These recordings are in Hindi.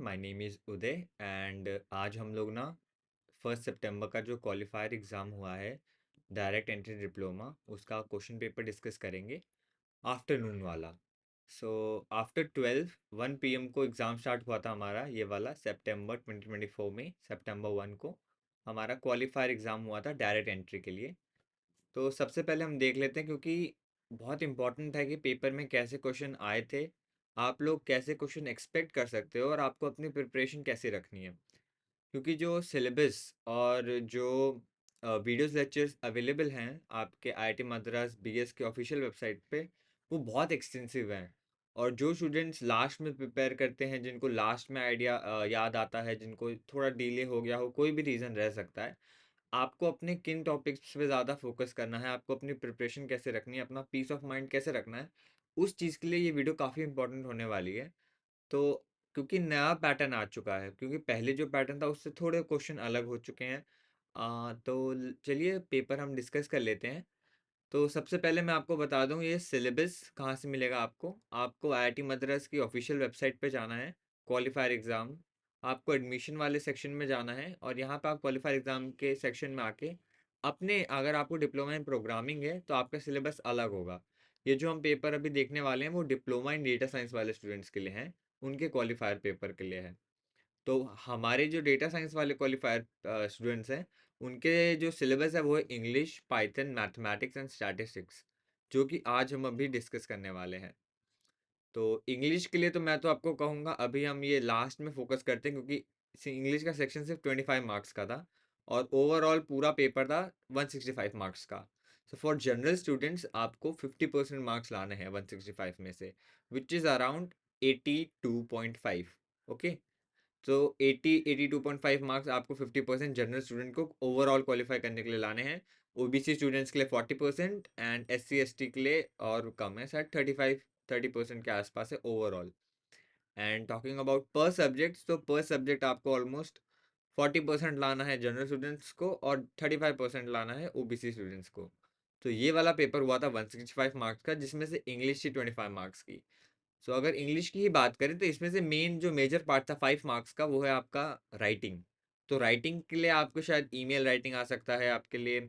My name is Uday and आज हम लोग ना 1 सितंबर का जो क्वालिफायर एग्ज़ाम हुआ है डायरेक्ट एंट्री डिप्लोमा उसका क्वेश्चन पेपर डिस्कस करेंगे आफ्टरनून वाला। सो आफ्टर 1 PM को एग्ज़ाम स्टार्ट हुआ था हमारा ये वाला सितंबर 2024 में सितंबर 1 को हमारा क्वालिफायर एग्ज़ाम हुआ था डायरेक्ट एंट्री के लिए। तो सबसे पहले हम देख लेते हैं क्योंकि बहुत इंपॉर्टेंट है कि पेपर में कैसे क्वेश्चन आए थे, आप लोग कैसे क्वेश्चन एक्सपेक्ट कर सकते हो और आपको अपनी प्रिपरेशन कैसे रखनी है। क्योंकि जो सिलेबस और जो वीडियोस लेक्चर्स अवेलेबल हैं आपके आईआईटी मद्रास बीएस के ऑफिशियल वेबसाइट पे वो बहुत एक्सटेंसिव हैं। और जो स्टूडेंट्स लास्ट में प्रिपेयर करते हैं जिनको लास्ट में आइडिया याद आता है, जिनको थोड़ा डिले हो गया हो, कोई भी रीज़न रह सकता है, आपको अपने किन टॉपिक्स पे ज़्यादा फोकस करना है, आपको अपनी प्रिपरेशन कैसे रखनी है, अपना पीस ऑफ माइंड कैसे रखना है, उस चीज़ के लिए ये वीडियो काफ़ी इंपॉर्टेंट होने वाली है। तो क्योंकि नया पैटर्न आ चुका है, क्योंकि पहले जो पैटर्न था उससे थोड़े क्वेश्चन अलग हो चुके हैं। तो चलिए पेपर हम डिस्कस कर लेते हैं। तो सबसे पहले मैं आपको बता दूं ये सिलेबस कहाँ से मिलेगा आपको। आपको आईआईटी मद्रास की ऑफिशियल वेबसाइट पे जाना है, क्वालिफायर एग्ज़ाम, आपको एडमिशन वाले सेक्शन में जाना है और यहाँ पे आप क्वालिफायर एग्ज़ाम के सेक्शन में आके अपने, अगर आपको डिप्लोमा इन प्रोग्रामिंग है तो आपका सिलेबस अलग होगा। ये जो हम पेपर अभी देखने वाले हैं वो डिप्लोमा इन डेटा साइंस वाले स्टूडेंट्स के लिए हैं, उनके क्वालिफायर पेपर के लिए है। तो हमारे जो डेटा साइंस वाले क्वालिफायर स्टूडेंट्स हैं उनके जो सिलेबस है वो है English, Python, mathematics and statistics, जो कि आज हम अभी डिस्कस करने वाले हैं। तो इंग्लिश के लिए तो मैं तो आपको कहूँगा अभी हम ये लास्ट में फोकस करते हैं, क्योंकि इंग्लिश का सेक्शन सिर्फ 25 मार्क्स का था और ओवरऑल पूरा पेपर था 165 मार्क्स का। सो फॉर जनरल स्टूडेंट्स आपको 50% मार्क्स लाने हैं 165 में से, विच इज़ अराउंड 82.5। ओके, तो 82.5 मार्क्स आपको 50% जनरल स्टूडेंट को ओवरऑल क्वालिफाई करने के लिए लाने हैं। ओबीसी स्टूडेंट्स के लिए 40% एंड एससी एसटी के लिए और कम है, शायद 30% के आसपास है ओवरऑल। एंड टॉकिंग अबाउट पर सब्जेक्ट, तो पर सब्जेक्ट आपको ऑलमोस्ट 40% लाना है जनरल स्टूडेंट्स को और 35% लाना है ओबीसी स्टूडेंट्स को। तो ये वाला पेपर हुआ था 165 मार्क्स का, जिसमें से इंग्लिश थी 25 मार्क्स की। सो अगर इंग्लिश की ही बात करें तो इसमें से मेन जो मेजर पार्ट था 5 मार्क्स का वो है आपका राइटिंग। तो राइटिंग के लिए आपको शायद ईमेल राइटिंग आ सकता है आपके लिए,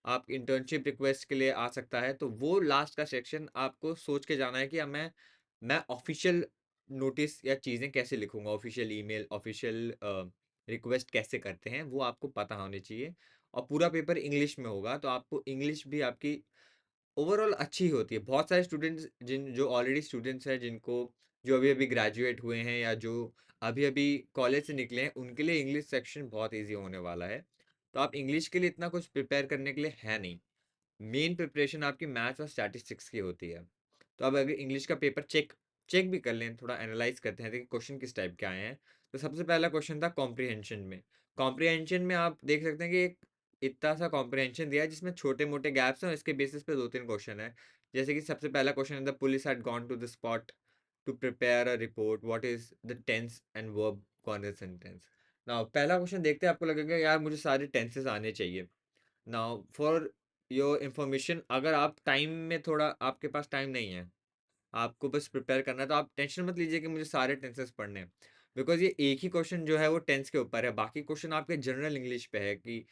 आप इंटर्नशिप रिक्वेस्ट के लिए आ सकता है। तो वो लास्ट का सेक्शन आपको सोच के जाना है कि अब मैं ऑफिशियल नोटिस या चीज़ें कैसे लिखूंगा, ऑफिशियल ईमेल, ऑफिशियल रिक्वेस्ट कैसे करते हैं वो आपको पता होनी चाहिए। और पूरा पेपर इंग्लिश में होगा तो आपको इंग्लिश भी आपकी ओवरऑल अच्छी होती है। बहुत सारे स्टूडेंट्स जिन जो ऑलरेडी स्टूडेंट्स हैं, जिनको जो अभी अभी ग्रेजुएट हुए हैं या जो अभी अभी कॉलेज से निकले हैं, उनके लिए इंग्लिश सेक्शन बहुत इजी होने वाला है। तो आप इंग्लिश के लिए इतना कुछ प्रिपेयर करने के लिए है नहीं, मेन प्रिपरेशन आपकी मैथ्स और स्टैटिस्टिक्स की होती है। तो अब अगर इंग्लिश का पेपर चेक चेक भी कर लें, थोड़ा एनालाइज करते हैं देखिए क्वेश्चन किस टाइप के आए हैं। तो सबसे पहला क्वेश्चन था कॉम्प्रिहेंशन में। कॉम्प्रिहेंशन में आप देख सकते हैं कि एक इतना सा कॉम्प्रिहेंशन दिया है जिसमें छोटे मोटे गैप्स हैं और इसके बेसिस पे दो तीन क्वेश्चन है। जैसे कि सबसे पहला क्वेश्चन है the police had gone to the spot to prepare a report, what is the tense and verb corner sentence. Now पहला क्वेश्चन देखते हैं, आपको लगेगा यार मुझे सारे टेंसेस आने चाहिए। नाउ फॉर योर इंफॉर्मेशन, अगर आप टाइम में थोड़ा, आपके पास टाइम नहीं है, आपको बस प्रिपेयर करना है, तो आप टेंशन मत लीजिए कि मुझे सारे टेंसेस पढ़ने हैं। बिकॉज ये एक ही क्वेश्चन जो है वो टेंस के ऊपर है, बाकी क्वेश्चन आपके जनरल इंग्लिश पे है कि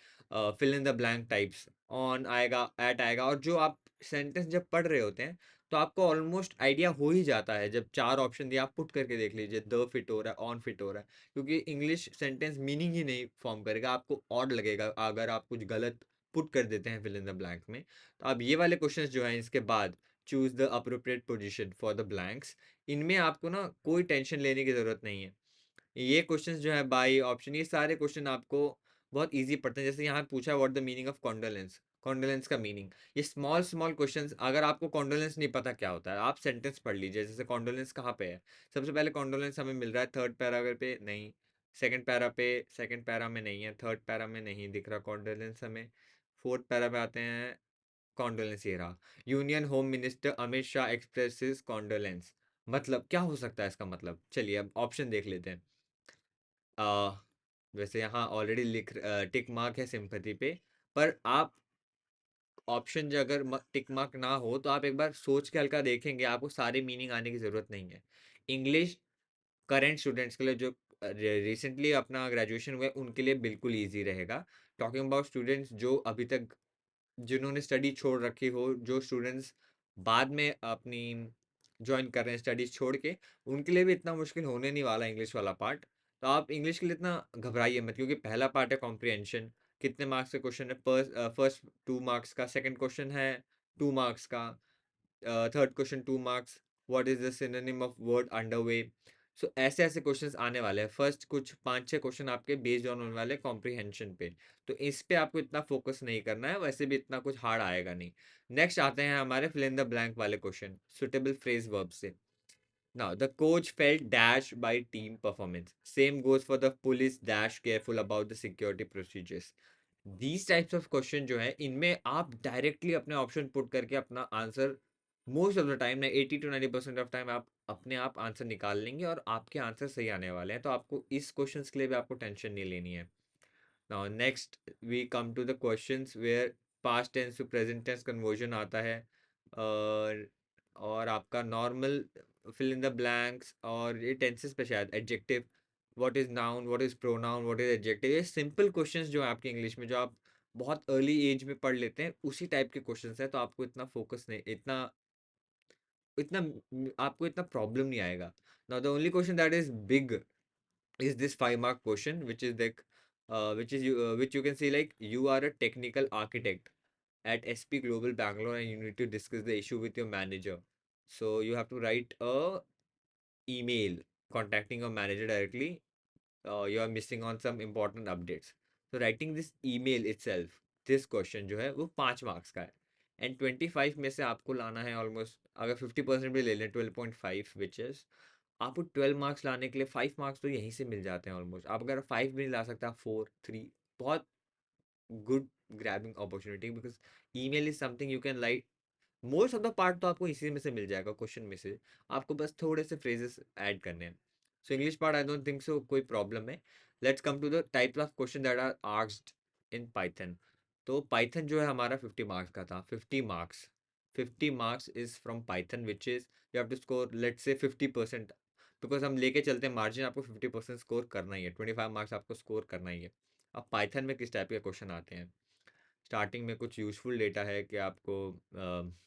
fill in the blank types, on आएगा, एट आएगा। और जो आप सेंटेंस जब पढ़ रहे होते हैं तो आपको ऑलमोस्ट आइडिया हो ही जाता है। जब चार ऑप्शन दिए आप पुट करके देख लीजिए, द फिट हो रहा है, ऑन फिट हो रहा है, क्योंकि इंग्लिश सेंटेंस मीनिंग ही नहीं फॉर्म करेगा, आपको ऑड लगेगा अगर आप कुछ गलत पुट कर देते हैं फिल इन द ब्लैंक में। तो अब ये वाले क्वेश्चंस जो हैं इसके बाद, choose the appropriate position for the blanks, इनमें आपको ना कोई टेंशन लेने की ज़रूरत नहीं है। ये क्वेश्चंस जो है बाई ऑप्शन, ये सारे क्वेश्चन आपको बहुत इजी पड़ते हैं। जैसे यहाँ पूछा what the meaning of condolence, condolence का मीनिंग। ये स्मॉल स्मॉल क्वेश्चंस, अगर आपको कॉन्डोलेंस नहीं पता क्या होता है, आप सेंटेंस पढ़ लीजिए। जैसे कॉन्डोलेंस कहाँ पे है, सबसे पहले कॉन्डोलेंस हमें मिल रहा है थर्ड पैराग्राफ पे, नहीं। सेकंड पैरा पे, सेकंड पैरा में नहीं है, थर्ड पैरा में नहीं दिख रहा कॉन्डोलेंस हमें। फोर्थ पैरा पे आते हैं, कॉन्डोलेंस ये रहा। Union home minister Amit Shah expresses condolence, मतलब क्या हो सकता है इसका मतलब। चलिए अब ऑप्शन देख लेते हैं। आ, वैसे यहाँ ऑलरेडी टिक मार्क है सिंपैथी पे, पर आप ऑप्शन जो अगर टिक मार्क ना हो तो आप एक बार सोच के हल्का देखेंगे, आपको सारे मीनिंग आने की जरूरत नहीं है। इंग्लिश करंट स्टूडेंट्स के लिए जो रिसेंटली अपना ग्रेजुएशन हुआ है उनके लिए बिल्कुल ईजी रहेगा। टॉकिंग अबाउट स्टूडेंट्स जो अभी तक जिन्होंने स्टडी छोड़ रखी हो, जो स्टूडेंट्स बाद में अपनी ज्वाइन कर रहे हैं स्टडीज छोड़ के, उनके लिए भी इतना मुश्किल होने नहीं वाला इंग्लिश वाला पार्ट। तो आप इंग्लिश के लिए इतना घबराइए मत, क्योंकि पहला पार्ट है कॉम्प्रिहेंशन। कितने मार्क्स का क्वेश्चन है? फर्स्ट 2 मार्क्स का, सेकंड क्वेश्चन है 2 मार्क्स का, third question 2 marks. What is the synonym of word underway? So ऐसे ऐसे क्वेश्चंस आने वाले हैं। फर्स्ट कुछ 5-6 क्वेश्चन आपके बेस्ड ऑन होने वाले कॉम्प्रिहेंशन पे। तो इस पे आपको इतना फोकस नहीं करना है, वैसे भी इतना कुछ हार्ड आएगा नहीं। नेक्स्ट आते हैं हमारे फिल इन द ब्लैंक वाले क्वेश्चन, सुटेबल फ्रेज वर्ब से। Now, the coach felt dashed by team performance. Same goes for the police dash careful about the security procedures. These types of question जो है, इनमें आप डायरेक्टली अपने ऑप्शन पुट करके अपना answer most of the time ना 80 to 90% ऑफ टाइम आप अपने आप आंसर निकाल लेंगे और आपके आंसर सही आने वाले हैं। तो आपको इस क्वेश्चंस के लिए भी आपको टेंशन नहीं लेनी है। Now next we come to the questions where past tense to present tense conversion आता है। और आपका normal fill in the blanks, और ये टेंसेस पे शायद adjective, what is noun, what is pronoun, what is adjective, ये सिंपल क्वेश्चंस जो है आपके इंग्लिश में जो आप बहुत अर्ली एज में पढ़ लेते हैं, उसी टाइप के क्वेश्चंस हैं। तो आपको इतना फोकस नहीं, इतना इतना आपको इतना प्रॉब्लम नहीं आएगा। Now the only question that is big is this 5 mark question, which is like which you can see like you are a technical architect at SP Global Bangalore and you need to discuss the issue with your manager. So you have to write a email contacting your manager directly. You are missing on some important updates. So writing this email itself, this question जो है वो 5 marks का है। एंड 25 में से आपको लाना है ऑलमोस्ट, अगर 50% भी ले लें 12.5, विच इज आपको 12 मार्क्स लाने के लिए 5 मार्क्स तो यहीं से मिल जाते हैं ऑलमोस्ट। आप अगर 5 भी नहीं ला सकता, 4, 3, बहुत good grabbing opportunity, because email is something you can like. Most of the part तो आपको इसी में से मिल जाएगा, क्वेश्चन में से। आपको बस थोड़े से फ्रेजेस ऐड करने हैं। So English part I don't think so कोई प्रॉब्लम है। Let's come to the types of question that are asked in Python. तो पाइथन जो है हमारा 50 मार्क्स का था। 50 marks, 50 marks is from Python, which is you have to score let's say 50%, because हम लेके चलते हैं मार्जिन, आपको 50% स्कोर करना ही है, 25 मार्क्स आपको स्कोर करना ही है। अब पाइथन में किस टाइप के क्वेश्चन आते हैं? स्टार्टिंग में कुछ यूज़फुल डेटा है कि आपको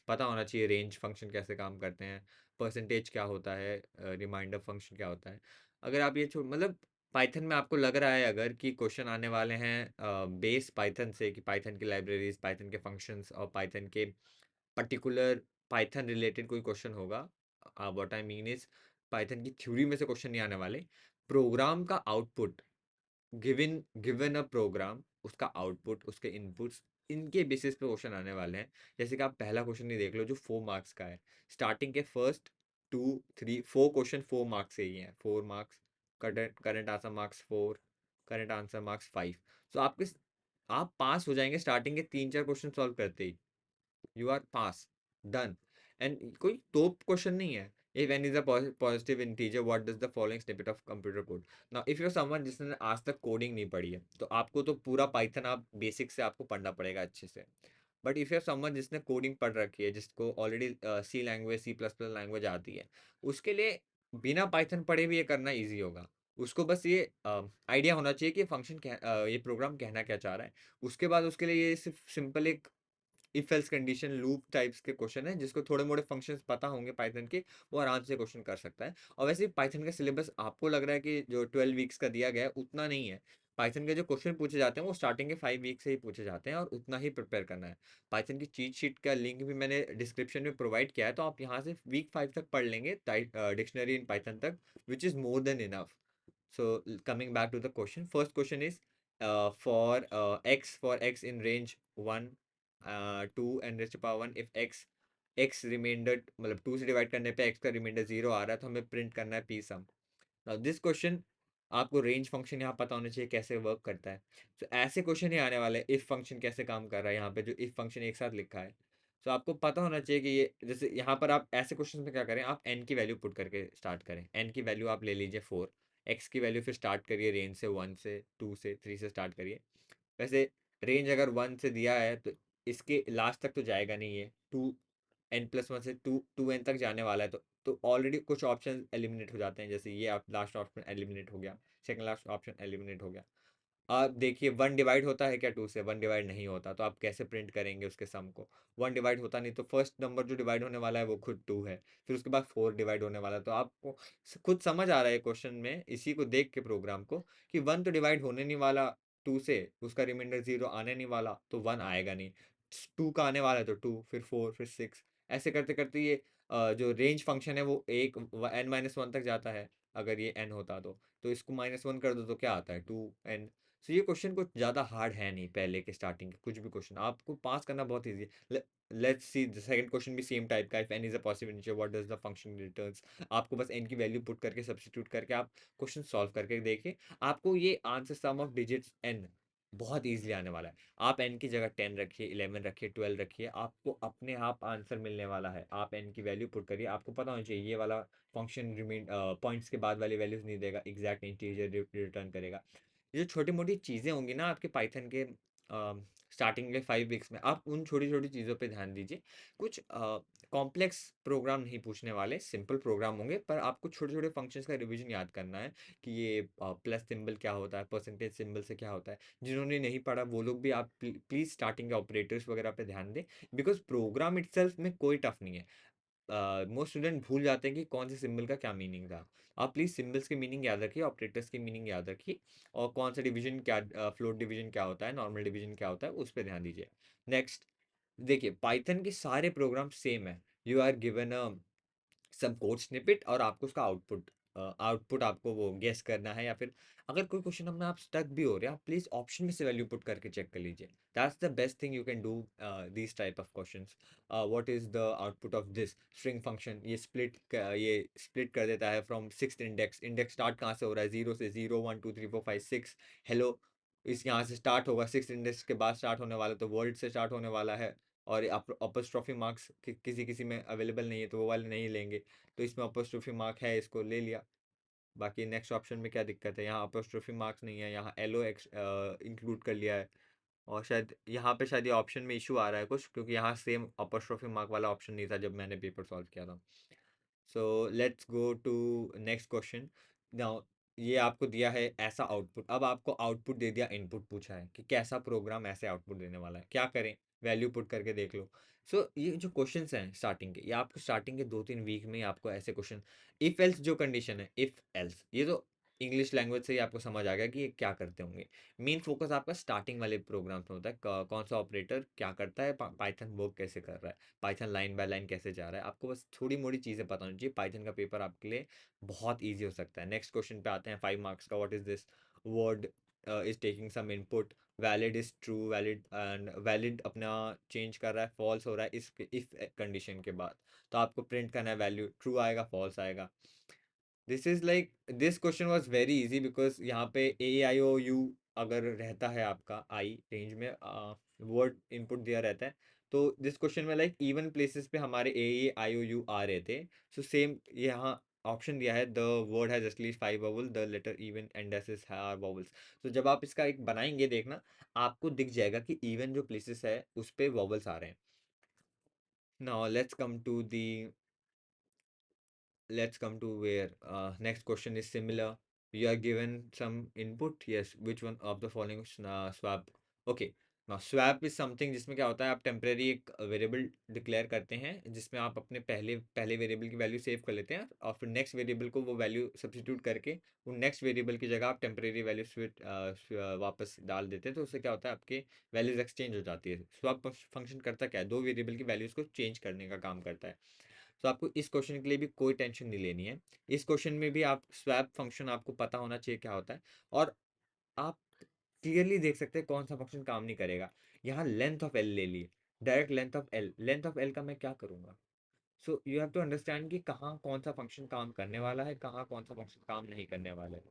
पता होना चाहिए रेंज फंक्शन कैसे काम करते हैं, परसेंटेज क्या होता है, रिमाइंडर फंक्शन क्या होता है। अगर आप ये मतलब पाइथन में आपको लग रहा है अगर कि क्वेश्चन आने वाले हैं बेस पाइथन से, कि पाइथन की लाइब्रेरीज, पाइथन के फंक्शंस और पाइथन के पर्टिकुलर पाइथन रिलेटेड कोई क्वेश्चन होगा, what I mean is Python की थ्योरी में से क्वेश्चन नहीं आने वाले। प्रोग्राम का output, given given a program, उसका आउटपुट, उसके इनपुट्स, इनके बेसिस पे क्वेश्चन आने वाले हैं। जैसे कि आप पहला क्वेश्चन ही देख लो जो 4 मार्क्स का है। स्टार्टिंग के फर्स्ट 2, 3, 4 क्वेश्चन 4 मार्क्स से ही हैं। 4 marks, current current answer marks 4, current answer marks 5। सो आपके आप पास हो जाएंगे स्टार्टिंग के 3-4 क्वेश्चन सॉल्व करते ही। You are pass, done. And कोई टॉप क्वेश्चन नहीं है। if n is a positive integer what does the following snippet of computer code? now if you're someone जिसने आज तक कोडिंग नहीं पढ़ी है, तो आपको तो पूरा पाइथन आप बेसिक से आपको पढ़ना पड़ेगा अच्छे से। बट इफ you're someone जिसने कोडिंग पढ़ रखी है, जिसको ऑलरेडी सी लैंग्वेज, C++ लैंग्वेज आती है, उसके लिए बिना पाइथन पढ़े भी ये करना ईजी होगा। उसको बस ये आइडिया होना चाहिए कि फंक्शन ये प्रोग्राम कहना क्या चाह रहा है। उसके बाद उसके लिए ये सिर्फ सिंपल एक if else condition loop types के क्वेश्चन है, जिसको थोड़े मोड़े फंक्शंस पता होंगे पाइथन के, वो आराम से क्वेश्चन कर सकता है। और वैसे पाइथन का सिलेबस आपको लग रहा है कि जो 12 वीक्स का दिया गया है उतना नहीं है। पाइथन के जो क्वेश्चन पूछे जाते हैं वो स्टार्टिंग के 5 वीक से ही पूछे जाते हैं, और उतना ही प्रिपेयर करना है। पाइथन की चीट शीट का लिंक भी मैंने डिस्क्रिप्शन में प्रोवाइड किया है, तो आप यहाँ से वीक 5 तक पढ़ लेंगे डिक्शनरी इन पाइथन तक, which is more than enough. So coming back to the question, first question is for x in range 1, 2 and raised to power 1, if x remainder मतलब 2 से डिवाइड करने पे x का रिमाइंडर 0 आ रहा है, तो हमें प्रिंट करना है p sum। Now this question आपको रेंज फंक्शन यहाँ पता होना चाहिए कैसे वर्क करता है। तो ऐसे क्वेश्चन ही आने वाले, इफ फंक्शन कैसे काम कर रहा है, यहाँ पे जो इफ फंक्शन एक साथ लिखा है। तो आपको पता होना चाहिए कि ये जैसे यहाँ पर आप ऐसे क्वेश्चन में क्या करें, आप n की वैल्यू पुट करके स्टार्ट करें। n की वैल्यू आप ले लीजिए 4, x की वैल्यू फिर स्टार्ट करिए रेंज से 1 से 2 से 3 से स्टार्ट करिए। वैसे रेंज अगर 1 से दिया है तो इसके लास्ट तक तो जाएगा नहीं, है 2n+1 से 2n तक जाने वाला है, तो तो ऑलरेडी कुछ ऑप्शन एलिमिनेट हो जाते हैं, जैसे ये आप लास्ट ऑप्शन एलिमिनेट हो गया, सेकंड लास्ट ऑप्शन एलिमिनेट हो गया। आप देखिए 1 डिवाइड होता है क्या 2 से? 1 डिवाइड नहीं होता, तो आप कैसे प्रिंट करेंगे उसके सम को? 1 डिवाइड होता नहीं, तो फर्स्ट नंबर जो डिवाइड होने वाला है वो खुद 2 है, फिर उसके बाद 4 डिवाइड होने वाला है। तो आपको खुद समझ आ रहा है क्वेश्चन में इसी को देख के प्रोग्राम को, कि 1 तो डिवाइड होने नहीं वाला 2 से, उसका रिमाइंडर 0 आने नहीं वाला, तो 1 आएगा नहीं। 2 का आने वाला है तो 2, फिर 4, फिर 6, ऐसे करते करते ये जो रेंज फंक्शन है वो एक n-1 तक जाता है, अगर ये n होता तो इसको -1 कर दो तो क्या आता है 2n। तो ये क्वेश्चन कुछ ज़्यादा हार्ड है नहीं, पहले के स्टार्टिंग के कुछ भी क्वेश्चन आपको पास करना बहुत ईजी है। Let's see the second question भी सेम टाइप का, if n is a possible integer what does the function returns. आपको बस n की वैल्यू पुट करके सब्स्टिट्यूट करके आप क्वेश्चन सॉल्व करके देखिए, आपको ये answer sum of digits n बहुत इजीली आने वाला है। आप n की जगह 10 रखिए, 11 रखिए, 12 रखिए, आपको अपने आप आंसर मिलने वाला है। आप n की वैल्यू पुट करिए, आपको पता होना चाहिए ये वाला फंक्शन रिमेन पॉइंट्स के बाद वाली वैल्यूज नहीं देगा, एग्जैक्ट इंटीजर रिटर्न करेगा। ये जो छोटी मोटी चीज़ें होंगी ना आपके पाइथन के स्टार्टिंग के 5 वीक्स में, आप उन छोटी छोटी चीज़ों पे ध्यान दीजिए। कुछ कॉम्प्लेक्स प्रोग्राम नहीं पूछने वाले, सिंपल प्रोग्राम होंगे, पर आपको छोटे छोटे फंक्शंस का रिवीजन याद करना है कि ये प्लस सिंबल क्या होता है, परसेंटेज सिंबल से क्या होता है। जिन्होंने नहीं पढ़ा वो लोग भी आप प्लीज़ स्टार्टिंग के ऑपरेटर्स वगैरह पे ध्यान दें, बिकॉज प्रोग्राम इटसेल्फ में कोई टफ नहीं है। मोस्ट स्टूडेंट भूल जाते हैं कि कौन से सिंबल का क्या मीनिंग था। आप प्लीज सिंबल्स की मीनिंग याद रखिए, ऑपरेटर्स की मीनिंग याद रखिए, और कौन सा डिवीजन क्या, फ्लोट डिवीजन क्या होता है, नॉर्मल डिवीजन क्या होता है, उस पर ध्यान दीजिए। नेक्स्ट, देखिए पाइथन के सारे प्रोग्राम सेम है। यू आर गिवन अ सब कोड स्निपेट, और आपको उसका आउटपुट आपको वो गेस करना है, या फिर अगर कोई क्वेश्चन में आप स्टक भी हो रहे हैं, आप प्लीज ऑप्शन में से वैल्यू पुट करके चेक कर लीजिए। That's the best thing you can do this type of questions. What is the output of this string function? ये स्प्लिट कर देता है from six index. Index start कहाँ से हो रहा है? 0 से, 0 1 2 3 4 5 6। हेलो, इस यहाँ से स्टार्ट होगा, सिक्स इंडेक्स के बाद स्टार्ट होने वाला, तो वर्ल्ड से स्टार्ट होने वाला है। और अपस्ट्रॉफी मार्क्स किसी किसी में अवेलेबल नहीं है, तो वो वाले नहीं लेंगे, तो इसमें अपस्ट्रॉफी मार्क है, इसको ले लिया। बाकी नेक्स्ट ऑप्शन में क्या दिक्कत है? यहाँ अपस्ट्रॉफी मार्क्स नहीं है, यहाँ एलो एक्स इंक्लूड कर लिया है। और शायद यहाँ पे शायद ये ऑप्शन में इशू आ रहा है कुछ, क्योंकि यहाँ सेम अपस्ट्रॉफी मार्क वाला ऑप्शन नहीं था जब मैंने पेपर सॉल्व किया था। So let's go to next question. Now ये आपको दिया है ऐसा आउटपुट, अब आपको आउटपुट दे दिया, इनपुट पूछा है कि कैसा प्रोग्राम ऐसे आउटपुट देने वाला है, क्या करें? वैल्यू पुट करके देख लो। सो ये जो क्वेश्चंस हैं स्टार्टिंग के, ये आपको स्टार्टिंग के 2-3 वीक में ही आपको ऐसे क्वेश्चन, इफ एल्स जो कंडीशन है, इफ एल्स, ये तो इंग्लिश लैंग्वेज से ही आपको समझ आ गया कि ये क्या करते होंगे। मेन फोकस आपका स्टार्टिंग वाले प्रोग्राम्स में होता है, कौन सा ऑपरेटर क्या करता है, पाइथन वर्क कैसे कर रहा है, पाइथन लाइन बाय लाइन कैसे जा रहा है। आपको बस थोड़ी मोड़ी चीज़ें पता होनी चाहिए, पाइथन का पेपर आपके लिए बहुत ईजी हो सकता है। नेक्स्ट क्वेश्चन पे आते हैं, 5 मार्क्स का। What is this word is taking some input, valid is true, valid and valid अपना चेंज कर रहा है, फॉल्स हो रहा है इस इफ कंडीशन के बाद, तो आपको प्रिंट करना है, वैल्यू ट्रू आएगा, फॉल्स आएगा। This is like, this question was very easy, because यहाँ पे ए आई ओ यू अगर रहता है आपका आई रेंज में, वर्ड इनपुट दिया रहता है, तो दिस क्वेश्चन में लाइक इवन प्लेसेस पे हमारे ए आई ओ यू आ रहे थे। सो सेम यहाँ ऑप्शन दिया है, the word has at least 5 vowel, the letter even indices are vowels. तो जब आप इसका एक बनाएंगे देखना, आपको दिख जाएगा कि इवन जो प्लेसेस है उस पे वॉवल्स आ रहे हैं। Now let's come to where next question is similar. You are given some input, yes, which one of the following swap? Okay, now swap is something जिसमें क्या होता है, आप टेम्परेरी एक वेरिएबल डिक्लेयर करते हैं, जिसमें आप अपने पहले पहले वेरिएबल की वैल्यू सेव कर लेते हैं, और फिर नेक्स्ट वेरिएबल को वो वैल्यू सब्स्टिट्यूट करके उन नेक्स्ट वेरिएबल की जगह आप टेम्परेरी वैल्यू वापस डाल देते हैं, तो उससे क्या होता है, आपके वैल्यूज एक्सचेंज हो जाती है। स्वैप फंक्शन करता क्या है, दो वेरिएबल की वैल्यूज को चेंज करने का काम करता है। तो आपको इस क्वेश्चन के लिए भी कोई टेंशन नहीं लेनी है। इस क्वेश्चन में भी आप स्वैप फंक्शन आपको पता होना चाहिए क्या होता है, और आप क्लियरली देख सकते हैं कौन सा फंक्शन काम नहीं करेगा। यहाँ लेंथ ऑफ एल ले लिए, डायरेक्ट लेंथ ऑफ एल का मैं क्या करूंगा? So you have to understand कि कहाँ कौन सा फंक्शन काम करने वाला है, कहाँ कौन सा फंक्शन काम नहीं करने वाला है।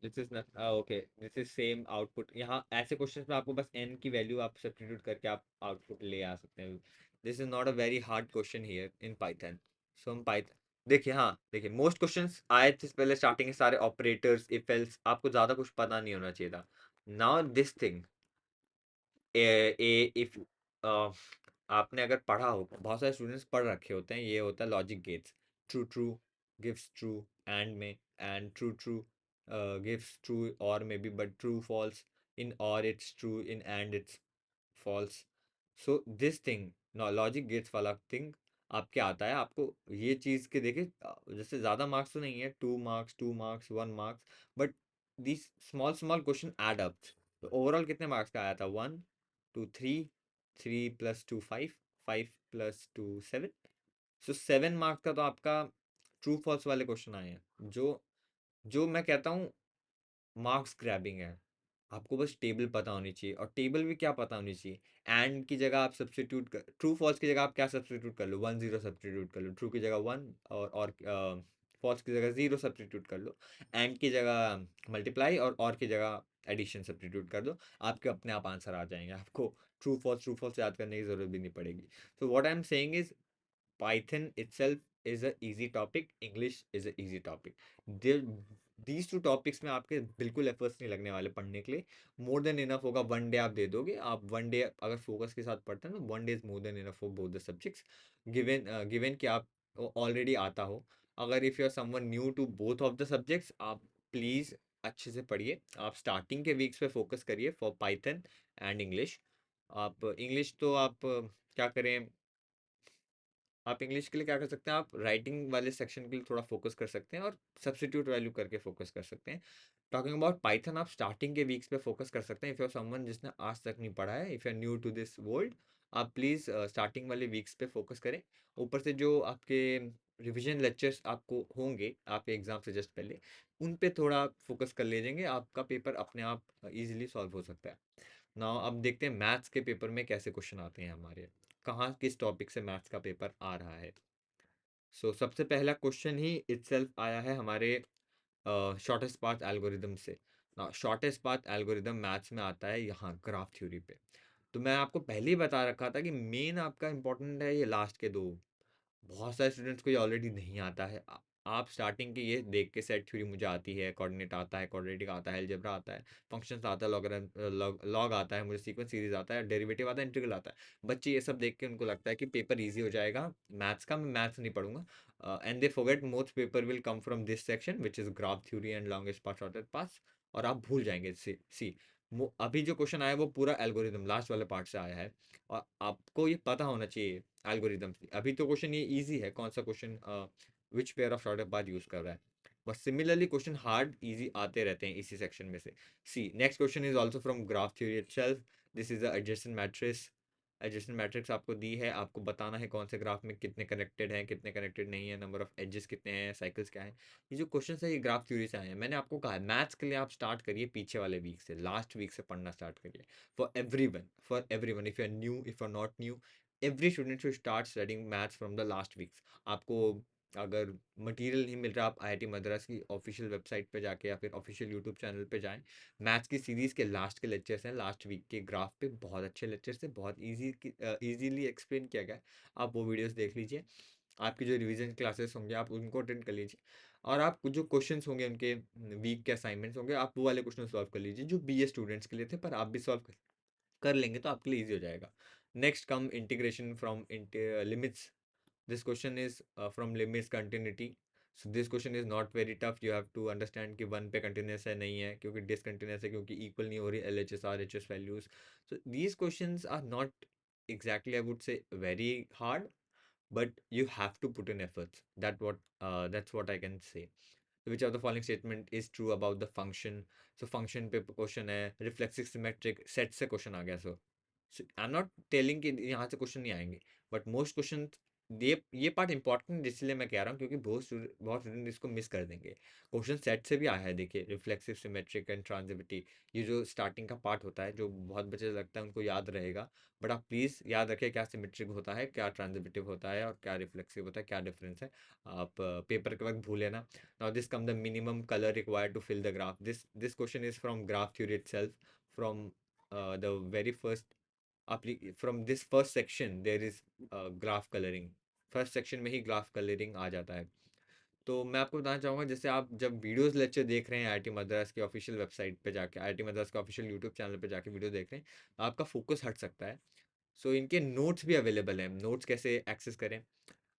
This is not okay, this is same output. यहाँ ऐसे क्वेश्चंस में आपको बस n की वैल्यू आप सब्स्टिट्यूट करके आप आउटपुट ले आ सकते हैं। This is not a very hard question here in python. So हम पाइथन देखिए, हाँ देखिए, मोस्ट क्वेश्चंस आए थे पहले स्टार्टिंग के सारे ऑपरेटर्स, इफ एल्स, आपको ज्यादा कुछ पता नहीं होना चाहिए था। Now this thing, A if आपने अगर पढ़ा हो, बहुत सारे स्टूडेंट्स पढ़ रखे होते हैं, ये होता है logic gates. True true gives true and में, and true true gives true और maybe, but true false, in or it's true, in and it's false. So this thing, logic gates वाला थिंग आपके आता है। आपको ये चीज़ के देखे, जैसे ज़्यादा मार्क्स तो नहीं है, 2 marks, 2 marks, 1 marks, but this small small question add up. तो ओवरऑल कितने मार्क्स का आया था? 1 2 3, 3 + 2 5, 5 + 2 7। सो 7 मार्क्स का तो आपका ट्रू फॉल्स वाले क्वेश्चन आए हैं, जो जो मैं कहता हूँ मार्क्स ग्रैबिंग है। आपको बस टेबल पता होनी चाहिए, और टेबल भी क्या पता होनी चाहिए। एंड की जगह आप सब्स्टिट्यूट कर, ट्रू फॉल्स की जगह आप क्या सब्स्टिट्यूट कर लो? 1 0 सब्स्टिट्यूट कर लो, ट्रू की जगह 1, और फॉल्स की जगह 0 सब्स्टिट्यूट कर लो। एंड की जगह मल्टीप्लाई, और की जगह एडिशन सब्स्टिट्यूट कर दो। आपके अपने आप आंसर आ जाएंगे, आपको ट्रू फॉल्स याद करने की जरूरत भी नहीं पड़ेगी। So what I am saying is, Python itself is a easy topic, English is a easy topic. There, these two topics में आपके बिल्कुल एफर्ट्स नहीं लगने वाले पढ़ने के लिए। मोर देन इनफ होगा, 1 डे आप दे दोगे। आप 1 डे अगर फोकस के साथ पढ़ते हैं तो 1 day is more than enough for both the subjects. Given कि आप ऑलरेडी आता हो। अगर if you are someone new to both of the subjects, आप प्लीज़ अच्छे से पढ़िए। आप स्टार्टिंग के वीक्स पे फोकस करिए फॉर पाइथन एंड इंग्लिश। आप इंग्लिश तो आप क्या करें, आप इंग्लिश के लिए क्या कर सकते हैं, आप राइटिंग वाले सेक्शन के लिए थोड़ा फोकस कर सकते हैं, और सब्स्टिट्यूट वैल्यू करके फोकस कर सकते हैं। टॉकिंग अबाउट पाइथन, आप स्टार्टिंग के वीक्स पे फोकस कर सकते हैं। इफ़ यू आर समवन जिसने आज तक नहीं पढ़ा है, if you are new to this world, आप प्लीज़ स्टार्टिंग वाले वीक्स पे फोकस करें। ऊपर से जो आपके रिविजन लेक्चर्स आपको होंगे आपके एग्जाम से जस्ट पहले, उन पे थोड़ा फोकस कर लीजिएंगे, आपका पेपर अपने आप ईजिली सॉल्व हो सकता है। नाउ अब देखते हैं मैथ्स के पेपर में कैसे क्वेश्चन आते हैं हमारे, कहाँ किस टॉपिक से मैथ्स का पेपर आ रहा है। सबसे पहला क्वेश्चन ही इटसेल्फ आया है हमारे शॉर्टेस्ट पाथ एल्गोरिदम से। ना शॉर्टेस्ट पाथ एल्गोरिदम मैथ्स में आता है यहाँ ग्राफ थ्योरी पे। तो मैं आपको पहले ही बता रखा था कि मेन आपका इंपॉर्टेंट है ये लास्ट के दो। बहुत सारे स्टूडेंट्स को ये ऑलरेडी नहीं आता है। आप स्टार्टिंग की ये देख के, सेट थ्योरी मुझे आती है, कोऑर्डिनेट आता है, क्वाड्रेटिक आता है, अलजेब्रा आता है, फंक्शंस आता है, लॉग आता है, मुझे सीक्वेंस सीरीज आता है, डेरिवेटिव आता है, इंटीग्रल आता है। बच्चे ये सब देख के उनको लगता है कि पेपर इजी हो जाएगा मैथ्स का, मैं मैथ्स नहीं पढ़ूंगा, and they forget most paper will come from this section which is graph theory and longest path shortest path. और आप भूल जाएंगे। सी अभी जो क्वेश्चन आया है वो पूरा एल्गोरिदम लास्ट वाले पार्ट से आया है, और आपको ये पता होना चाहिए एल्गोरिदम। अभी तो क्वेश्चन ये इजी है, कौन सा question which pair of shortest path use कर रहा है। बस सिमिलरली क्वेश्चन हार्ड इजी आते रहते हैं इसी सेक्शन में से। See next question is also from graph theory itself. This is the adjacent matrix. Adjacent matrix आपको दी है, आपको बताना है कौन से ग्राफ में कितने कनेक्टेड हैं, कितने कनेक्टेड नहीं है, नंबर ऑफ एजेस कितने हैं, साइकिल्स क्या है। ये जो क्वेश्चन है ये ग्राफ थ्योरी से आए हैं। मैंने आपको कहा है मैथ्स के लिए आप स्टार्ट करिए पीछे वाले वीक से, लास्ट वीक से पढ़ना स्टार्ट करिए। For every one, if you are new, if you are not new, every student should start studying maths from the last weeks. आपको अगर मटेरियल नहीं मिल रहा, आप आईआईटी मद्रास की ऑफिशियल वेबसाइट पे जाके या फिर ऑफिशियल यूट्यूब चैनल पे जाएं। मैथ्स की सीरीज़ के लास्ट के लेक्चर्स हैं, लास्ट वीक के ग्राफ पे बहुत अच्छे लेक्चर्स थे, बहुत इजीली एक्सप्लेन किया गया है। आप वो वीडियोस देख लीजिए। आपकी जो रिवीजन क्लासेस होंगे आप उनको अटेंड कर लीजिए, और आप जो क्वेश्चंस होंगे उनके वीक के असाइनमेंट्स होंगे, आप वो वाले क्वेश्चन सॉल्व कर लीजिए जो बीए स्टूडेंट्स के लिए थे, पर आप भी सॉल्व कर लेंगे तो आपके लिए ईजी हो जाएगा। Next come integration from limits. This question is from limits continuity. So this question is not very tough. You have to understand कि वन पे continuous है नहीं है, क्योंकि discontinuous है, क्योंकि equal नहीं हो रही LHS RHS values. So these questions are not exactly, I would say, very hard, but you have to put in efforts. That's what I can say. Which of the following statement is true about the function? So function पे क्वेश्चन है, रिफ्लेक्सिव सिमेट्रिक सेट से क्वेश्चन आ गया। आई एम नॉट टेलिंग कि यहाँ से क्वेश्चन नहीं आएंगे, बट मोस्ट क्वेश्चन, ये पार्ट इंपॉर्टेंट इसलिए मैं कह रहा हूँ क्योंकि बहुत स्टूडेंट इसको मिस कर देंगे। क्वेश्चन सेट से भी आया है, देखिए, रिफ्लेक्सिव सिमेट्रिक एंड ट्रांजिटिविटी। ये जो स्टार्टिंग का पार्ट होता है, जो बहुत बच्चे लगता है उनको याद रहेगा, बट आप प्लीज़ याद रखिए क्या सिमेट्रिक होता है, क्या ट्रांजिटिव होता है, और क्या रिफ्लेक्सिव होता है, क्या डिफरेंस है। आप पेपर के वक्त भूले ना। Now this come the minimum color required to fill the graph. This question is from graph theory itself. From the very first from this first section there is graph coloring. First section में ही ग्राफ कलरिंग आ जाता है। तो मैं आपको बताना चाहूँगा, जैसे आप जब वीडियोस लेक्चर देख रहे हैं आईआईटी मद्रास की ऑफिशियल वेबसाइट पे जाके, आईआईटी मद्रास के ऑफिशियल यूट्यूब चैनल पे जाके वीडियो देख रहे हैं, आपका फोकस हट सकता है। सो इनके नोट्स भी अवेलेबल हैं। नोट्स कैसे एक्सेस करें?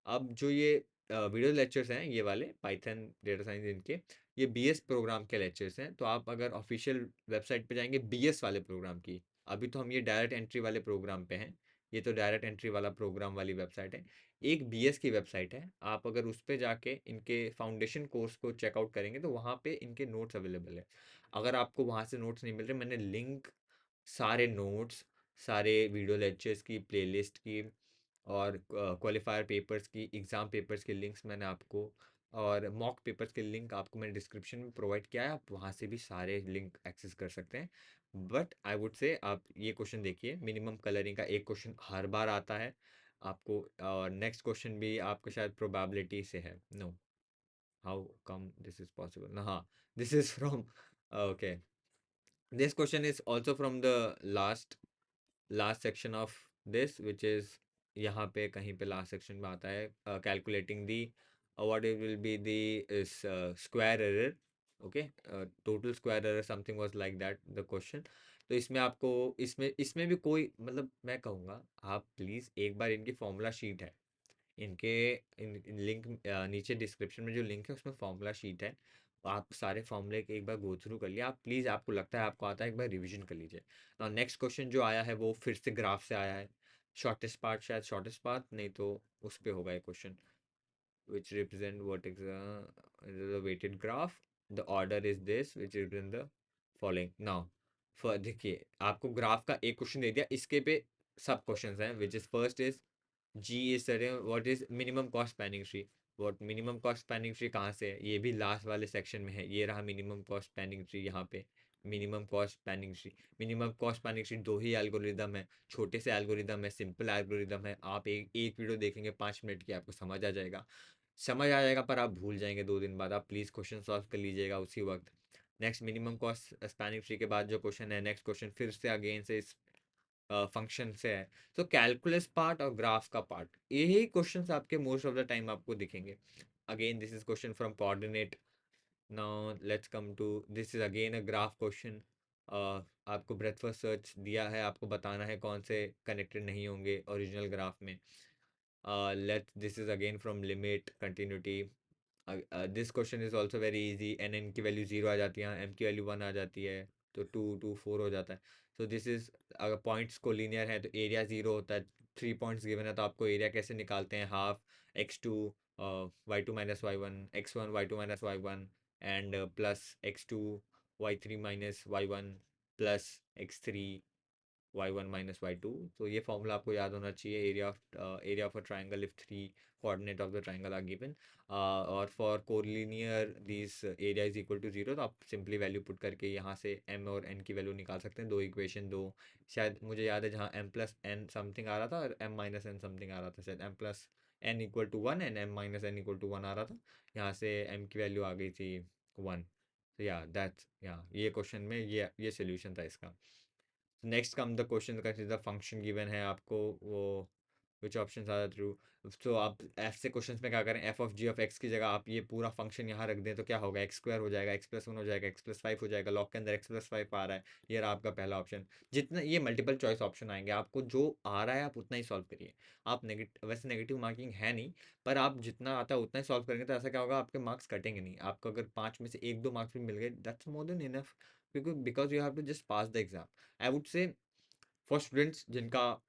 अब जो ये वीडियो लेक्चर्स हैं, ये वाले पाइथन डेटा साइंस इनके, ये बीएस प्रोग्राम के लेक्चर्स हैं। तो आप अगर ऑफिशियल वेबसाइट पे जाएंगे बीएस वाले प्रोग्राम की, अभी तो हम ये डायरेक्ट एंट्री वाले प्रोग्राम पे हैं, ये तो डायरेक्ट एंट्री वाला प्रोग्राम वाली वेबसाइट है। एक बीएस की वेबसाइट है, आप अगर उस पे जाके इनके फाउंडेशन कोर्स को चेकआउट करेंगे तो वहाँ पे इनके नोट्स अवेलेबल है। अगर आपको वहाँ से नोट्स नहीं मिल रहे, मैंने लिंक, सारे नोट्स, सारे वीडियो लेक्चर्स की प्लेलिस्ट की, और क्वालिफायर पेपर्स की, एग्ज़ाम पेपर्स के लिंक्स मैंने आपको, और मॉक पेपर्स के लिंक आपको मैंने डिस्क्रिप्शन में प्रोवाइड किया है। आप वहाँ से भी सारे लिंक एक्सेस कर सकते हैं। बट आई वुड से आप ये क्वेश्चन देखिए, मिनिमम कलरिंग का एक क्वेश्चन हर बार आता है आपको, और नेक्स्ट क्वेश्चन भी आपका शायद प्रोबेबिलिटी से है। No, how come this is possible? हाँ, this is from, okay, this question is also from the last last section of this, which is यहाँ पे कहीं पे लास्ट सेक्शन में आता है, calculating the what it will be the is square error. Okay, total square error something was like that the question. तो इसमें आपको, इसमें इसमें भी कोई मतलब, मैं कहूँगा आप प्लीज़ एक बार इनकी फॉर्मूला शीट है, इनके लिंक नीचे डिस्क्रिप्शन में जो लिंक है उसमें फॉर्मूला शीट है, आप सारे फॉर्मूले के एक बार गो थ्रू कर लिया। आप प्लीज़, आपको लगता है आपको आता है, एक बार रिवीजन कर लीजिए। और नेक्स्ट क्वेश्चन जो आया है वो फिर से ग्राफ से आया है, शॉर्टेस्ट पार्ट, शायद शॉर्टेस्ट पार्ट नहीं तो उस पे होगा ये question, which represent what the weighted graph, the order is this which represent the following now। देखिए आपको ग्राफ का एक क्वेश्चन दे दिया, इसके पे सब क्वेश्चंस हैं, which is first is G is certain what is minimum cost spanning tree। what minimum cost spanning tree कहाँ से है? ये भी लास्ट वाले सेक्शन में है, ये रहा मिनिमम कॉस्ट स्पैनिंग ट्री। यहाँ पे minimum cost spanning tree, minimum cost spanning tree दो ही एल्गोरिदम है, छोटे से एल्गोरिदम है, सिंपल एल्गोरिदम है। आप एक एक वीडियो देखेंगे 5 मिनट की, आपको समझ आ जाएगा, समझ आ जाएगा, पर आप भूल जाएंगे 2 दिन बाद। आप प्लीज़ क्वेश्चन सॉल्व कर लीजिएगा उसी वक्त। Next minimum cost spanning tree के बाद जो क्वेश्चन है, नेक्स्ट क्वेश्चन फिर से अगेन से इस फंक्शन से है। तो कैलकुलस पार्ट और ग्राफ का पार्ट, यही क्वेश्चंस आपके मोस्ट ऑफ द टाइम आपको दिखेंगे। Again this is question from coordinate. Now let's come to, this is again a graph question. आपको ब्रेथ फर्स्ट सर्च दिया है, आपको बताना है कौन से कनेक्टेड नहीं होंगे ओरिजिनल ग्राफ में। let this is again from limit continuity। This question is also very easy, n n की वैल्यू 0 आ जाती है, एम की वैल्यू 1 आ जाती है, तो 2 2 4 हो जाता है। सो दिस इज, अगर पॉइंट्स को लीनियर है तो एरिया 0 होता है। 3 पॉइंट्स गिवन है तो आपको एरिया कैसे निकालते हैं? Half x2 y2 minus y1, x1 y2 minus y1, and plus x2 y3 minus y1 plus x3 y1 minus y2। तो ये फॉर्मूला आपको याद होना चाहिए, area of a triangle if 3 coordinate of the triangle are given, और for collinear this area is equal to 0। तो आप सिंपली वैल्यू पुट करके यहाँ से m और n की वैल्यू निकाल सकते हैं। दो इक्वेशन, दो शायद मुझे याद है, जहाँ m प्लस n समथिंग आ रहा था और m माइनस n समथिंग आ रहा था, शायद m plus n equal to 1 and m minus n equal to 1 आ रहा था। यहाँ से m की वैल्यू आ गई थी 1। तो या दैट्स, या ये क्वेश्चन में ये सोल्यूशन था इसका। नेक्स्ट कम द क्वेश्चन का सीधा फंक्शन गिवन है आपको, वो विच ऑप्शन आर ट्रू। तो आप एफ से क्वेश्चन में क्या करें, f of g of x की जगह आप ये पूरा फंक्शन यहाँ रख दें तो क्या होगा, एक्स स्क्वायर हो जाएगा, एक्स प्लस 1 हो जाएगा, एक्स प्लस 5 हो जाएगा। लॉग के अंदर एक्स प्लस 5 आ रहा है, ये रहा आपका पहला ऑप्शन। जितना ये मल्टीपल चॉइस ऑप्शन आएंगे, आपको जो आ रहा है आप उतना ही सॉल्व करिए। आप नेगेटिव, वैसे नेगेटिव मार्किंग है नहीं, पर आप जितना आता है उतना ही सॉल्व करेंगे तो ऐसा क्या होगा, आपके मार्क्स कटेंगे नहीं। आपको अगर 5 में से 1 2 मार्क्स भी मिल गए, दैट्स मोर देन इनफ, क्योंकि because you have to just pass the exam. I would say for students जिनका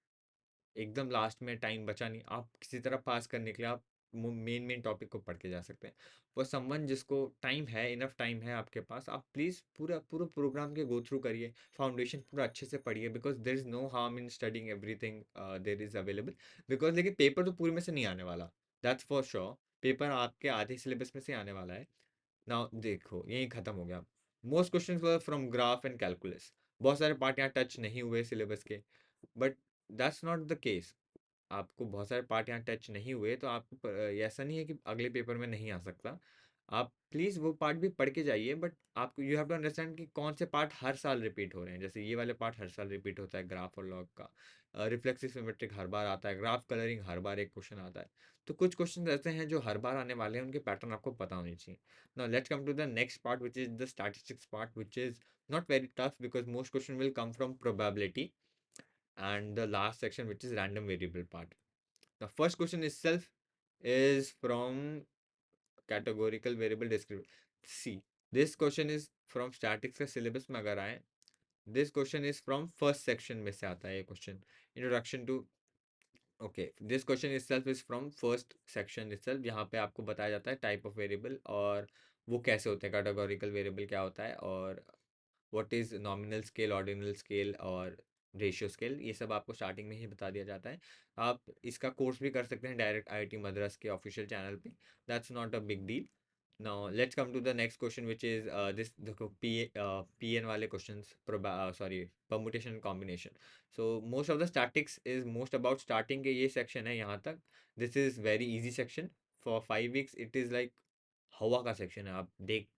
एकदम लास्ट में टाइम बचा नहीं, आप किसी तरह पास करने के लिए आप मेन मेन टॉपिक को पढ़ के जा सकते हैं। फॉर समवन जिसको टाइम है, इनफ टाइम है आपके पास, आप प्लीज़ पूरा पूरा प्रोग्राम के गो थ्रू करिए, फाउंडेशन पूरा अच्छे से पढ़िए, because there is no harm in studying everything there is available. Because देखिए पेपर तो पूरे में से नहीं आने वाला, दैट्स फॉर श्योर। पेपर आपके आधे सिलेबस में से आने वाला है। नाउ देखो यही खत्म हो गया। Most questions were from graph and calculus. बहुत सारे पार्ट यहाँ टच नहीं हुए सिलेबस के, but that's not the case. आपको बहुत सारे पार्ट यहाँ टच नहीं हुए तो आपको ऐसा नहीं है कि अगले पेपर में नहीं आ सकता। आप प्लीज़ वो पार्ट भी पढ़ के जाइए, बट आपको यू हैव टू अंडरस्टैंड कि कौन से पार्ट हर साल रिपीट हो रहे हैं। जैसे ये वाले पार्ट हर साल रिपीट होता है, ग्राफ और लॉग का। रिफ्लेक्सिव सिमेट्रिक हर बार आता है, ग्राफ कलरिंग हर बार एक क्वेश्चन आता है। तो कुछ क्वेश्चन ऐसे हैं जो हर बार आने वाले हैं, उनके पैटर्न आपको पता होनी चाहिए। Now let's come to the next part which is the statistics part, which is not very tough because most question will come from probability. and the last section, which is random variable part. The first question itself is from categorical variable description. See, this question is from statics का syllabus में अगर आए, this question is from first section में से आता है ये question. Introduction to, okay, this question itself is from first section itself. यहाँ पे आपको बताया जाता है टाइप ऑफ वेरिएबल और वो कैसे होते हैं, कैटेगोरिकल वेरिएबल क्या होता है, और what is nominal scale, ordinal scale और रेशियो स्केल, ये सब आपको स्टार्टिंग में ही बता दिया जाता है. आप इसका कोर्स भी कर सकते हैं डायरेक्ट आईआईटी मद्रास के ऑफिशियल चैनल पे. That's not a big deal. Now let's come to the next question, which is this देखो PN वाले questions, sorry, permutation and combination. So most of the statics is most about starting के ये section है यहाँ तक. This is very easy section. For 5 weeks it is like हवा का सेक्शन है, आप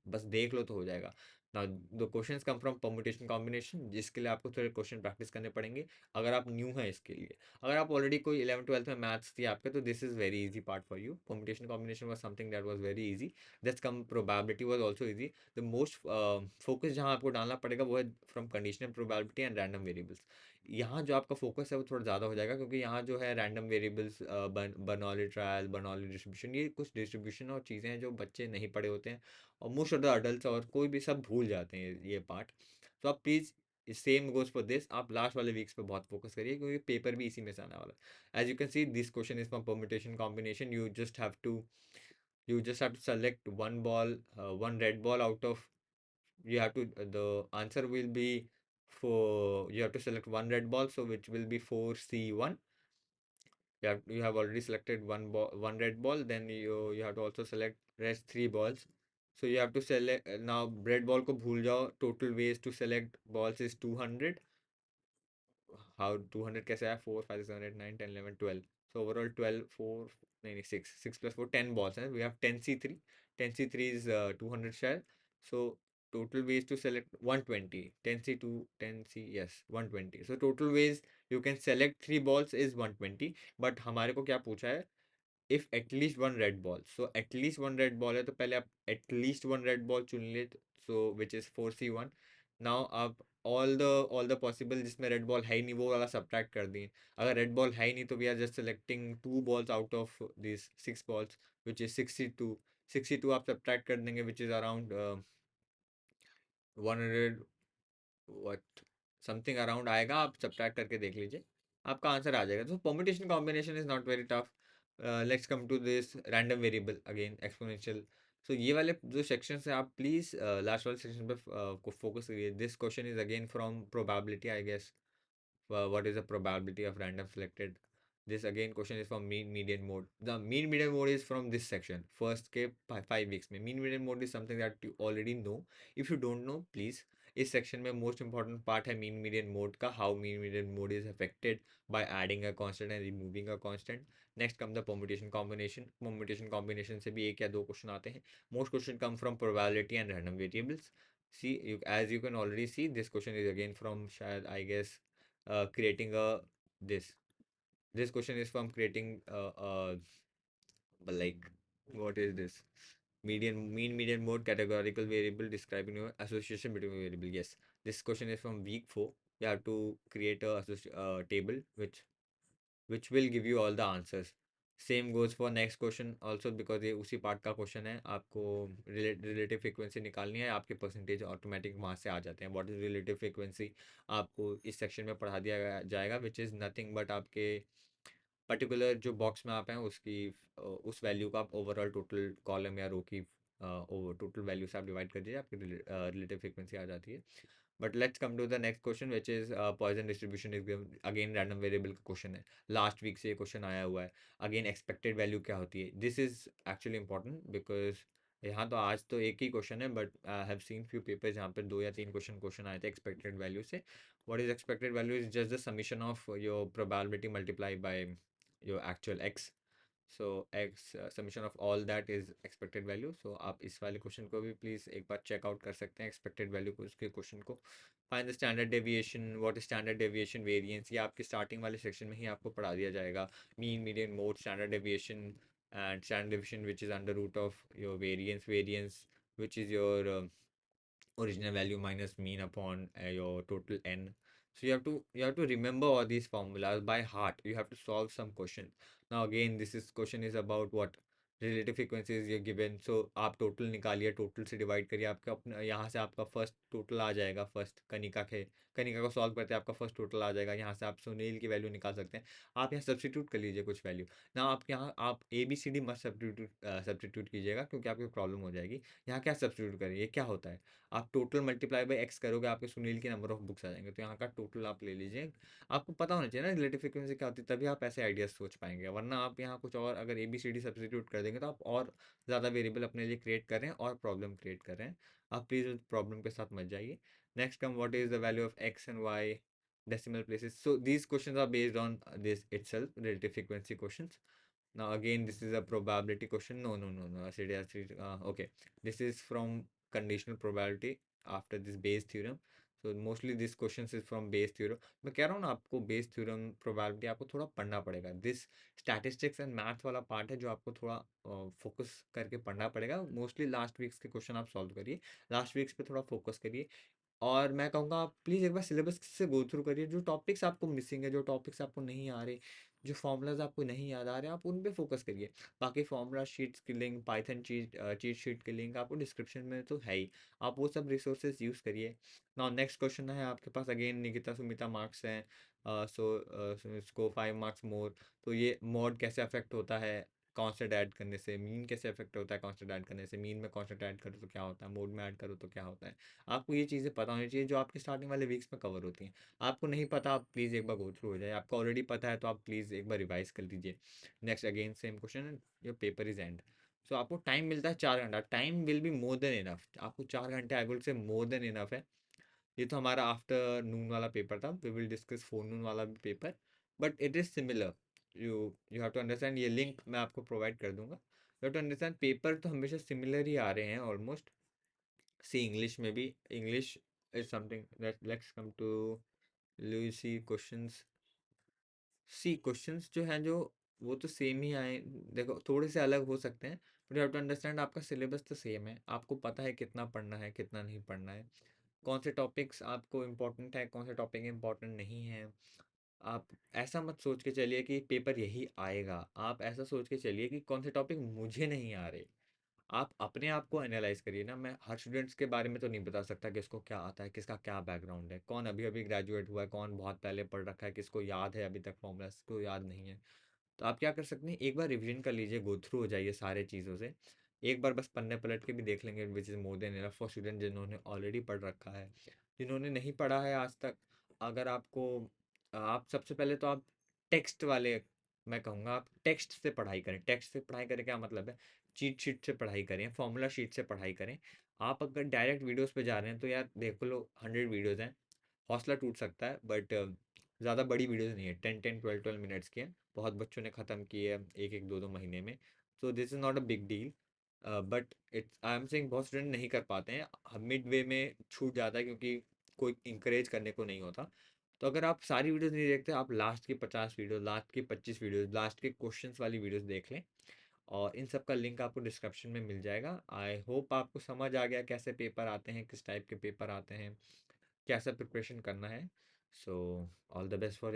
बस देख लो तो हो जाएगा. Now the questions come from permutation combination, जिसके लिए आपको थोड़े क्वेश्चन प्रैक्टिस करने पड़ेंगे अगर आप न्यू हैं इसके लिए. अगर आप ऑलरेडी कोई 11th 12th में मैथ्स थी आपके, तो this is very easy part for you. Permutation combination was something that was very easy. That's come probability was also easy. The most focus जहां आपको डालना पड़ेगा वो है from conditional probability and random variables. यहाँ जो आपका फोकस है वो थोड़ा ज़्यादा हो जाएगा, क्योंकि यहाँ जो है random variables, Bernoulli trial, Bernoulli distribution, ये कुछ डिस्ट्रीब्यूशन और चीज़ें हैं जो बच्चे नहीं पढ़े होते हैं, और मोस्ट ऑफ द अडल्ट और कोई भी सब भूल जाते हैं ये पार्ट. तो आप please, same goes for this, आप लास्ट वाले वीक्स पे बहुत फोकस करिए, क्योंकि पेपर भी इसी में से आने वाला है. As you can see, this question is from permutation combination. You just have to select one ball, one red ball out of, you have to, the answer will be, for you have to select one red ball, so which will be 4C1. You have already selected one red ball, then you have to also select rest three balls. So you have to select, now red ball को भूल जाओ. Total ways to select balls is 200. How 200 कैसे आया? 4 5 6 7 8 9 10 11 12. So overall 12, 4, नहीं नहीं 6 plus 4, 10 balls हैं. We have 10C3. 10C3 is 200 share. So total ways to select 120. 10C2, 10C, yes, 120. So total ways you can select 3 balls is 120. But हमारे को क्या पूछा है? If at least one red ball, so at least one red ball है, तो पहले आप एटलीस्ट वन रेड बॉल चुन ले, सो विच इज 4C1. नाउ आप ऑल द पॉसिबल जिसमें रेड बॉल है ही नहीं, वो वाला सब्ट्रैक्ट कर दिए. अगर रेड बॉल है ही नहीं, तो we are just selecting 2 balls out of this 6 balls, which is 62. 62 आप सब्ट्रैक्ट कर देंगे, which is around 100, what something around आएगा. आप सब्ट्रैक्ट करके देख लीजिए, आपका आंसर आ जाएगा. तो permutation combination is not very tough. Let's come to this random variable again, exponential. So ये वाले जो सेक्शन है, आप प्लीज लास्ट वाले सेक्शन पे को फोकस करिए. This question is again from probability, I guess. What is the probability of random selected? This again question is from mean median mode. The mean median mode is from this section. First के 5 weeks में mean median mode is something that you already know. If you don't know, please, इस सेक्शन में मोस्ट इंपॉर्टेंट पार्ट है मीन मीडियन मोड का. How mean median mode is affected by adding a constant and removing a constant. Next come the permutation combination. Permutation combination से भी एक या दो क्वेश्चन आते हैं. Most question come from probability and random variables. See, as you can already see, this question is again from शायद, I guess, creating a this this question is from creating like, what is this, mean median mode categorical variable describing your association between variable. Yes, this question is from week 4. You have to create a table which will give you all the answers. Same goes for next question also, because ये उसी पार्ट का क्वेश्चन है. आपको रिलेटिव फ्रिक्वेंसी निकालनी है, आपके परसेंटेज ऑटोमेटिक वहाँ से आ जाते हैं. व्हाट इज रिलेटिव फ्रिक्वेंसी, आपको इस सेक्शन में पढ़ा दिया जाएगा, विच इज़ नथिंग बट आपके पर्टिकुलर जो बॉक्स में आप हैं उसकी उस वैल्यू का आप ओवरऑल टोटल कॉलम या रो की टोटल वैल्यू से आप डिवाइड कर दीजिए, आपकी रिलेटिव फ्रिक्वेंसी आ जाती है. But let's come to the next question, which is Poisson distribution is given. Again random variable का क्वेश्चन है, लास्ट वीक से ये क्वेश्चन आया हुआ है. अगेन एक्सपेक्टेड वैल्यू क्या होती है, this is actually important, because यहाँ तो आज तो एक ही क्वेश्चन है, but I have seen few papers जहाँ पर 2 या 3 क्वेश्चन आए थे एक्सपेक्टेड वैल्यू से. What is expected value is just the summation of your probability multiply by your actual x. So x summation of all that is expected value. So आप इस वाले क्वेश्चन को भी प्लीज एक बार चेकआउट कर सकते हैं, एक्सपेक्टेड वैल्यू को, उसके क्वेश्चन को. Find the standard deviation. What is standard deviation, variance, ये आपके स्टार्टिंग वाले सेक्शन में ही आपको पढ़ा दिया जाएगा. Mean median mode, standard deviation and standard deviation which is under root of your variance which is your original value minus mean upon your total n. So you have to remember all these formulas by heart. You have to solve some questions. Now again, this is question is about what relative frequencies you're given. So आप टोटल निकालिए, टोटल से डिवाइड करिए, आपका अपना यहाँ से आपका फर्स्ट टोटल आ जाएगा। फर्स्ट कनिका को सॉल्व करते हैं, आपका फर्स्ट टोटल आ जाएगा। यहाँ से आप सुनील की वैल्यू निकाल सकते हैं। आप यहाँ सब्सटीट्यूट कर लीजिए कुछ वैल्यू ना। आप यहाँ आप ए बी सी डी मत सब्सटीट्यूट कीजिएगा, क्योंकि आपकी प्रॉब्लम हो जाएगी। यहाँ क्या सब्सटीट्यूट करें, ये क्या होता है, आप टोटल मल्टीप्लाई बाय एक्स करोगे, आपके सुनील के नंबर ऑफ बुक्स आ जाएंगे। तो यहाँ का टोटल आप ले लीजिए। आपको पता होना चाहिए ना रिलेटिव फ्रीक्वेंसी क्या होती है, तभी आप ऐसे आइडियाज सोच पाएंगे। वरना आप यहाँ कुछ और अगर A B C D substitute कर देंगे, तो आप और ज़्यादा वेरिएबल अपने लिए क्रिएट कर रहे हैं और प्रॉब्लम क्रिएट कर रहे हैं। आप प्लीज़ प्रॉब्लम के साथ मत जाइए। Next come, what is the value of x and y decimal places. So these questions are based on this itself, relative frequency questions. Now again, this is a probability question. No, okay, this is from conditional probability after this Bayes theorem. So mostly this questions is from Bayes theorem. मैं कह रहा हूँ ना, आपको Bayes theorem probability आपको थोड़ा पढ़ना पड़ेगा। This statistics and math वाला पार्ट है जो आपको थोड़ा फोकस करके पढ़ना पड़ेगा। मोस्टली लास्ट वीक्स के क्वेश्चन आप सॉल्व करिए, लास्ट वीक्स पे थोड़ा फोकस करिए। और मैं कहूँगा आप प्लीज़ एक बार सिलेबस से गो थ्रू करिए। जो टॉपिक्स आपको मिसिंग है, जो टॉपिक्स आपको नहीं आ रहे, जो फॉर्मूलाज आपको नहीं याद आ रहे, आप उन पे फोकस करिए। बाकी फॉर्मूला शीट्स की लिंक, पाइथन चीट शीट की लिंक आपको डिस्क्रिप्शन में तो है ही, आप वो सब रिसोर्सेज यूज़ करिए। नाउ नेक्स्ट क्वेश्चन है आपके पास, अगेन निकिता सुमिता मार्क्स हैं। इसको 5 मार्क्स मोर। तो ये मोड कैसे अफेक्ट होता है कांस्टेंट ऐड करने से, मीन कैसे अफेक्ट होता है कांस्टेंट ऐड करने से, मीन में कांस्टेंट ऐड करो तो क्या होता है, मोड में ऐड करो तो क्या होता है। आपको ये चीज़ें पता होनी चाहिए जो आपके स्टार्टिंग वाले वीक्स में कवर होती हैं। आपको नहीं पता, आप प्लीज़ एक बार गो थ्रू हो जाए। आपको ऑलरेडी पता है तो आप प्लीज़ एक बार रिवाइज कर लीजिए। Next again same question, your paper is end. So आपको टाइम मिलता है 4 घंटा, time will be more than enough. आपको 4 घंटे I will say more than enough है। ये तो हमारा आफ्टरनून वाला पेपर था, वी विल डिस्कस फोरनून वाला भी paper, but it is similar. You you have to understand, ये लिंक मैं आपको प्रोवाइड कर दूंगा। You have to understand paper तो हमेशा सिमिलर ही आ रहे हैं ऑलमोस्ट। सी इंग्लिश में भी, English is something that, let's come to Lucy questions. See questions जो हैं, जो वो तो सेम ही आए। देखो थोड़े से अलग हो सकते हैं, but you have to understand आपका सिलेबस तो सेम है। आपको पता है कितना पढ़ना है कितना नहीं पढ़ना है, कौन से टॉपिक्स आपको इम्पोर्टेंट है, कौन से टॉपिक इम्पोर्टेंट नहीं है। आप ऐसा मत सोच के चलिए कि पेपर यही आएगा। आप ऐसा सोच के चलिए कि कौन से टॉपिक मुझे नहीं आ रहे। आप अपने आप को एनालाइज करिए ना। मैं हर स्टूडेंट्स के बारे में तो नहीं बता सकता कि इसको क्या आता है, किसका क्या बैकग्राउंड है, कौन अभी अभी ग्रेजुएट हुआ है, कौन बहुत पहले पढ़ रखा है, किसको याद है अभी तक फॉर्मूला, किसको याद नहीं है। तो आप क्या कर सकते हैं, एक बार रिवीजन कर लीजिए, गो थ्रू हो जाइए सारे चीज़ों से। एक बार बस पन्ने पलट के भी देख लेंगे, which is more than enough for student जिन्होंने ऑलरेडी पढ़ रखा है। जिन्होंने नहीं पढ़ा है आज तक, अगर आपको, आप सबसे पहले तो आप टेक्स्ट वाले, मैं कहूँगा आप टेक्स्ट से पढ़ाई करें। टेक्स्ट से पढ़ाई करें क्या मतलब है, चीट शीट से पढ़ाई करें, फॉर्मूला शीट से पढ़ाई करें। आप अगर डायरेक्ट वीडियोस पे जा रहे हैं तो यार देख लो 100 वीडियोस हैं, हौसला टूट सकता है। बट ज़्यादा बड़ी वीडियोस नहीं है, 10-10 12-12 मिनट्स की है। बहुत बच्चों ने ख़त्म की है 1-1 2-2 महीने में। So this is not a big deal. But it's, I am saying बहुत स्टूडेंट नहीं कर पाते हैं, मिड वे में छूट जाता है क्योंकि कोई इंकरेज करने को नहीं होता। तो अगर आप सारी वीडियोस नहीं देखते, आप लास्ट की 50 वीडियो, लास्ट की 25 वीडियो, लास्ट के क्वेश्चंस वाली वीडियोस देख लें। और इन सब का लिंक आपको डिस्क्रिप्शन में मिल जाएगा। आई होप आपको समझ आ गया कैसे पेपर आते हैं, किस टाइप के पेपर आते हैं, कैसा प्रिपरेशन करना है। So all the best for